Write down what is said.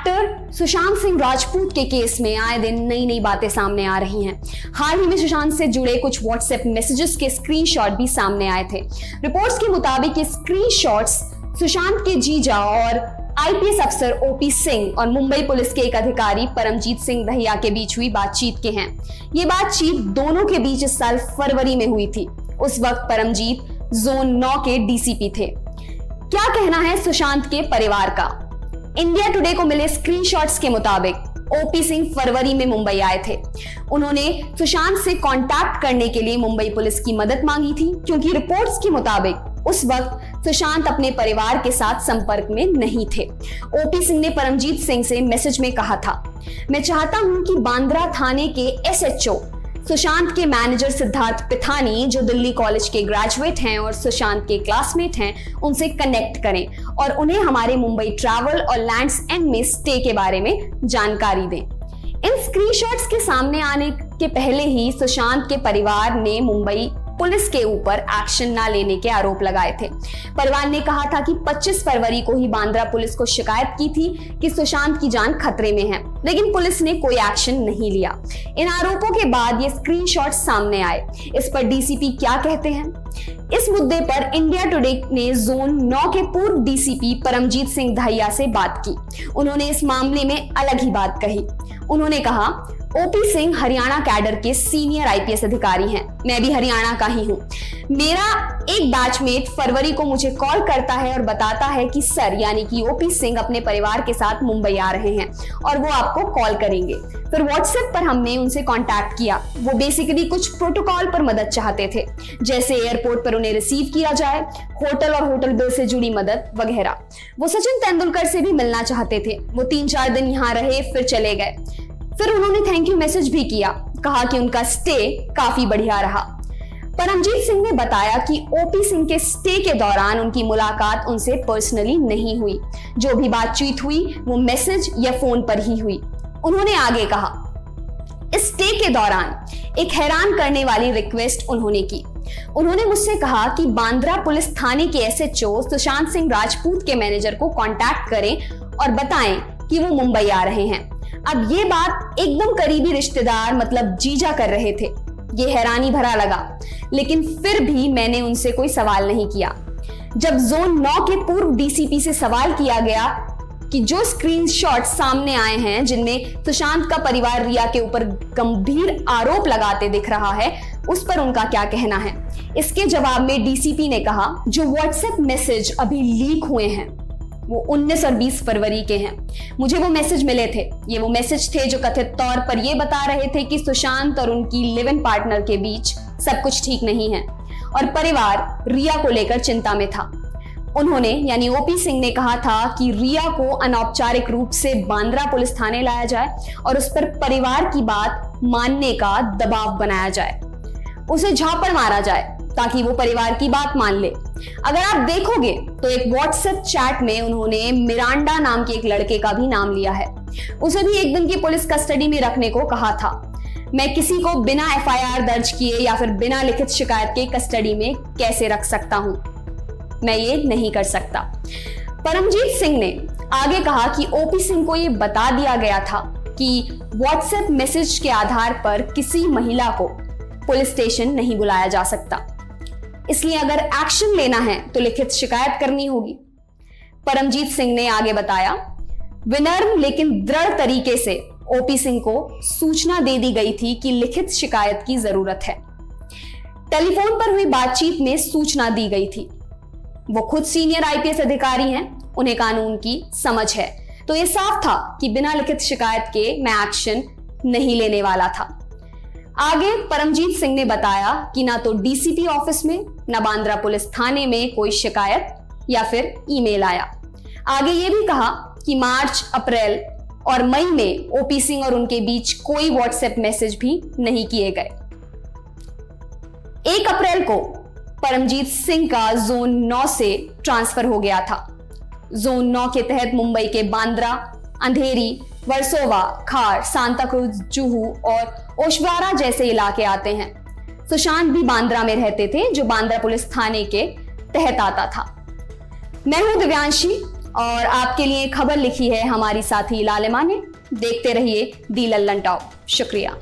Actor Sushant Singh Rajput के case में आए दिन नई नई बातें सामने आ रही हैं। हाल ही में सुशांत से जुड़े कुछ व्हाट्सएप मैसेजेस के स्क्रीनशॉट भी सामने आए थे। रिपोर्ट्स के मुताबिक ये स्क्रीनशॉट्स सुशांत के जीजा और आईपीएस अफसर ओपी सिंह और मुंबई पुलिस के एक अधिकारी परमजीत सिंह दहिया के बीच हुई बातचीत के हैं। ये बातचीत दोनों के बीच इस साल फरवरी में हुई थी। उस वक्त परमजीत जोन 9 के डीसीपी थे। क्या कहना है सुशांत के परिवार का? इंडिया टुडे को मिले स्क्रीनशॉट्स के मुताबिक ओपी सिंह फरवरी में मुंबई आए थे। उन्होंने सुशांत से कांटेक्ट करने के लिए मुंबई पुलिस की मदद मांगी थी, क्योंकि रिपोर्ट्स के मुताबिक उस वक्त सुशांत अपने परिवार के साथ संपर्क में नहीं थे। ओपी सिंह ने परमजीत सिंह से मैसेज में कहा था, मैं चाहता हूं कि बांद्रा थाने के एसएचओ सुशांत के मैनेजर सिद्धार्थ पिथानी, जो दिल्ली कॉलेज के ग्रेजुएट हैं और सुशांत के क्लासमेट हैं, उनसे कनेक्ट करें और उन्हें हमारे मुंबई ट्रैवल और लैंड्स एंड में स्टे के बारे में जानकारी दें। इन स्क्रीनशॉट्स के सामने आने के पहले ही सुशांत के परिवार ने मुंबई पुलिस के ऊपर एक्शन ना लेने के आरोप लगाए थे। परिवार ने कहा था कि 25 फरवरी को ही बांद्रा पुलिस को शिकायत की थी कि सुशांत की जान खतरे में है, लेकिन पुलिस ने कोई एक्शन नहीं लिया। इन आरोपों के बाद ये स्क्रीनशॉट्स सामने आए। इस पर डीसीपी क्या कहते हैं? इस मुद्दे पर इंडिया टुडे ने जोन 9 के पूर्व डीसीपी परमजीत सिंह दहिया से बात की। उन्होंने इस मामले में अलग ही बात कही। उन्होंने कहा, ओपी सिंह हरियाणा कैडर के सीनियर आईपीएस अधिकारी हैं। मैं भी हरियाणा का ही हूं। मेरा एक बैचमेट फरवरी को मुझे कॉल करता है और बताता है कि सर, यानी कि ओपी सिंह अपने परिवार के साथ मुंबई आ रहे हैं और वो आपको कॉल करेंगे। फिर व्हाट्सएप पर हमने उनसे कांटेक्ट किया। वो बेसिकली कुछ प्रोटोकॉल पर मदद चाहते थे, जैसे एयरपोर्ट पर उन्हें रिसीव किया जाए, होटल और होटल बिल से जुड़ी मदद वगैरह। वो सचिन तेंदुलकर से भी मिलना चाहते थे। वो 3-4 दिन यहाँ रहे, फिर चले गए। फिर उन्होंने थैंक यू मैसेज भी किया, कहा कि उनका स्टे काफी बढ़िया रहा। परमजीत सिंह ने बताया कि ओपी सिंह के स्टे के दौरान उनकी मुलाकात उनसे पर्सनली नहीं हुई। जो भी बातचीत हुई वो मैसेज या फोन पर ही हुई। उन्होंने आगे कहा, इस स्टे के दौरान एक हैरान करने वाली रिक्वेस्ट उन्होंने की। उन्होंने मुझसे कहा कि बांद्रा पुलिस थाने के एसएचओ सुशांत सिंह राजपूत के मैनेजर को कांटेक्ट करें और बताएं कि वो मुंबई आ रहे हैं। अब ये बात एकदम करीबी रिश्तेदार मतलब जीजा कर रहे थे। ये हैरानी भरा लगा, लेकिन फिर भी मैंने उनसे कोई सवाल नहीं किया। जब जोन 9 के पूर्व डीसीपी से सवाल किया गया कि जो स्क्रीनशॉट सामने आए हैं जिनमें सुशांत का परिवार रिया के ऊपर गंभीर आरोप लगाते दिख रहा है, उस पर उनका क्या कहना है, इसके जवाब में डीसीपी ने कहा, जो व्हाट्सएप मैसेज अभी लीक हुए हैं वो 19 और 20 फरवरी के हैं। मुझे वो मैसेज मिले थे। ये वो मैसेज थे जो कथित तौर पर ये बता रहे थे कि सुशांत और उनकी लिव इन पार्टनर के बीच सब कुछ ठीक नहीं है और परिवार रिया को लेकर चिंता में था। उन्होंने यानी ओपी सिंह ने कहा था कि रिया को अनौपचारिक रूप से बांद्रा पुलिस थाने लाया जाए और उस पर परिवार की बात मानने का दबाव बनाया जाए, उसे झापड़ मारा जाए ताकि वो परिवार की बात मान ले। अगर आप देखोगे तो एक व्हाट्सएप चैट में उन्होंने मिरांडा नाम के एक लड़के का भी नाम लिया है। उसे भी एक दिन की पुलिस कस्टडी में रखने को कहा था। मैं किसी को बिना एफआईआर दर्ज किए या फिर बिना लिखित शिकायत के कस्टडी में कैसे रख सकता हूं? मैं ये नहीं कर सकता। परमजीत सिंह ने आगे कहा कि ओपी सिंह को ये बता दिया गया था कि व्हाट्सएप मैसेज के आधार पर किसी महिला को पुलिस स्टेशन नहीं बुलाया जा सकता, इसलिए अगर एक्शन लेना है तो लिखित शिकायत करनी होगी। परमजीत सिंह ने आगे बताया, विनम्र लेकिन दृढ़ तरीके से ओपी सिंह को सूचना दे दी गई थी कि लिखित शिकायत की जरूरत है। टेलीफोन पर हुई बातचीत में सूचना दी गई थी। वो खुद सीनियर आईपीएस अधिकारी हैं, उन्हें कानून की समझ है, तो ये साफ था कि बिना लिखित शिकायत के मैं एक्शन नहीं लेने वाला था। आगे परमजीत सिंह ने बताया कि ना तो डीसीपी ऑफिस में ना बांद्रा पुलिस थाने में कोई शिकायत या फिर ईमेल आया। आगे ये भी कहा कि मार्च, अप्रैल और मई में ओपी सिंह और उनके बीच कोई व्हाट्सएप मैसेज भी नहीं किए गए। 1 अप्रैल को परमजीत सिंह का जोन 9 से ट्रांसफर हो गया था। जोन 9 के तहत मुंबई के बांद्रा, अंधेरी, वर्सोवा, खार, सांता क्रूज, जुहू और ओशवारा जैसे इलाके आते हैं। सुशांत भी बांद्रा में रहते थे, जो बांद्रा पुलिस थाने के तहत आता था। मैं हूं दिव्यांशी और आपके लिए खबर लिखी है हमारी साथी लालिमा ने। देखते रहिए दी लल्लन टॉप। शुक्रिया।